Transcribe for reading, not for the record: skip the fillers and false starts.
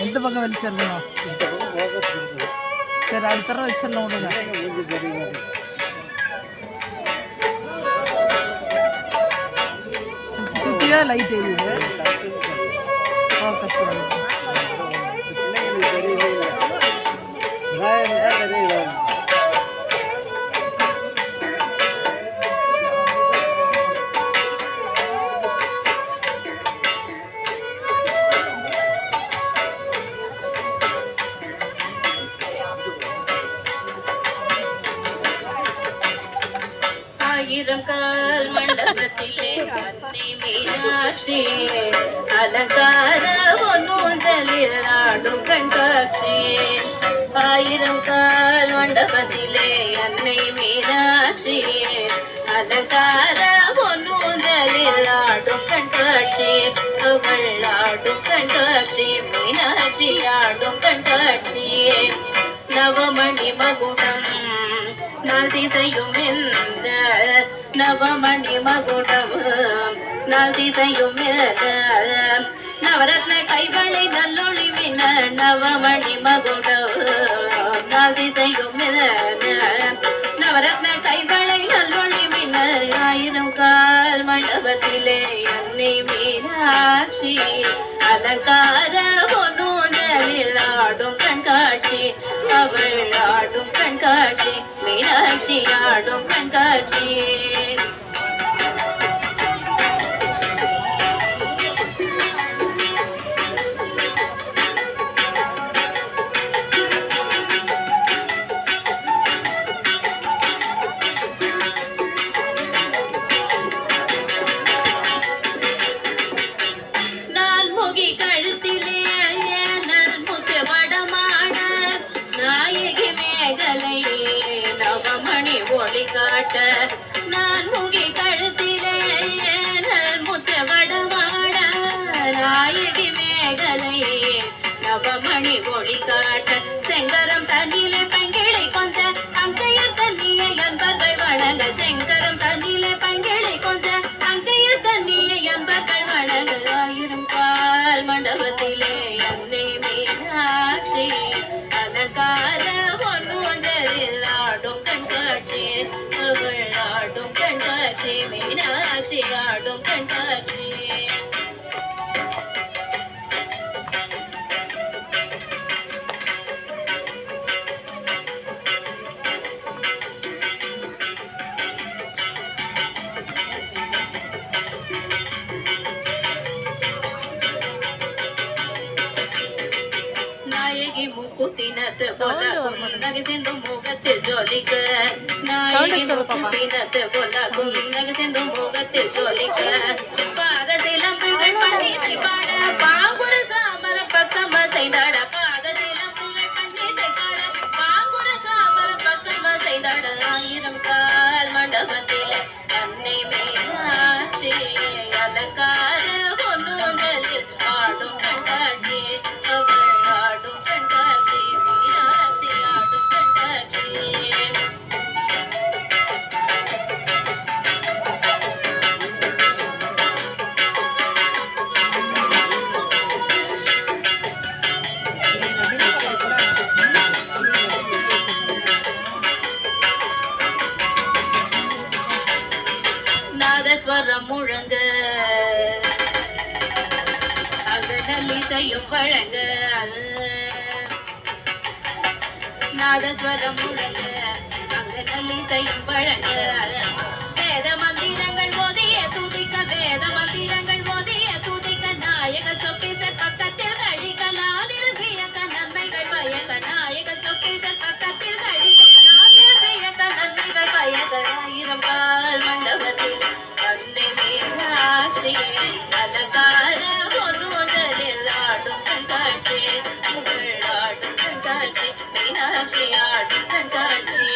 எந்த பக்கம் வெளிச்சிடணும்? சரி அடுத்த தடவை வச்சிடலாம் விடுங்க. சுற்றியா லைட் எரியுது. ஃபோக்கஸ் ஆயிரங்கால் மண்டபத்திலே அன்னை மீனாட்சி அலங்கார பொன்னூஞ்சலில் ஆடும் கண்காட்சி. ஆயிரங்கால் மண்டபத்திலே அன்னை மீனாட்சி அலங்கார பொன்னூஞ்சலில் ஆடும் கண்காட்சி. அவள் ஆடும் கண்காட்சி மீனாட்சி ஆடும் கண்காட்சி. நவமணி மகுடம் நாள் திசையும் என்ற நவமணி மகுடம் நாள் திசையும் நவரத்ன கைவளை நல்லொளி மின நவமணி மகுடம் நாள் திசையும் நவரத்ன கைவளை நல்லொளி மின. ஆயிரம் கால் மண்டபத்திலே அன்னை மீனாட்சி அலங்கார பொன்னூஞ்சலில் ஆடும் கண்காட்சி. அவள் ஆடும் கண்காட்சி மீனாட்சி ஆடும் கண்காட்சி. நான் முகி கழுத்திலே முத்த வடமாட நாயகி மேகலை நவமணி ஒளி காட்ட. செங்கரம் தண்ணிலே பங்கிளை கொஞ்ச அங்கையர் தண்ணியை அன்பர்கள் வணங்க. செங்கரம் தண்ணிலே பங்கிளை கொஞ்ச அங்கையர் தண்ணியை அன்பர்கள் வணங்க. ஆயிரம் கால் மண்டபத்திலே அன்னை மீனாட்சி அலங்கார பொன்னூஞ்சலில் ஆடும் கண்காட்சி. அவள் ஆடும் கண்காட்சி மீனாட்சி ஆடும் கண்காட்சி. நாயகி முக்குத்தினத்து பொல்லாகும் நகை முகத்தில் ஜொலிக்க. நாயகி முக்குத்தினத்து பொல்லாகும் நகை முகத்தில் ஜொலிக்க. பாத சிலம்புகள் பண்டிசை பாட பாங்குர சாமர பக்கம் செய்தாட. பாத சிலம்புகள் பண்டிசை பாட பாங்குர சாமர பக்கம் செய்தாட. ஆயிரம் கால் மண்டபத்திலே அன்னை மீனாட்சி அலங்கார பொன்னூஞ்சலில் ஆடும் கண்காட்சி. அவள் ஆடும் கண்காட்சி மீனாட்சி ஆடும் கண்காட்சி. நாதஸ்வரம் முழங்க அகநலிசையும் வழங்க. நாதஸ்வரம் முழங்க அகநலிசையும் வழங்க. வேத மந்திரங்கள் போதி வேத மந்திரங்கள் மோதிய துதிக்க நாயக சொக்கேசர் பக்கத்தில் கழிக்க நானில் வியக்க நன்மைகள் பயக்க நாயக சொக்கேசர் பக்கத்தில் கழிக்க நானில் வியக்க நன்மைகள் பயக்க ஆயிரம் கால் மண்டபத்தில் அன்னை மீனாட்சி அலங்கார பொன்னுதலில் ஆடும் கண்காட்சி ஆடும் கண்காட்சி மீனாட்சி ஆடும் கண்காட்சி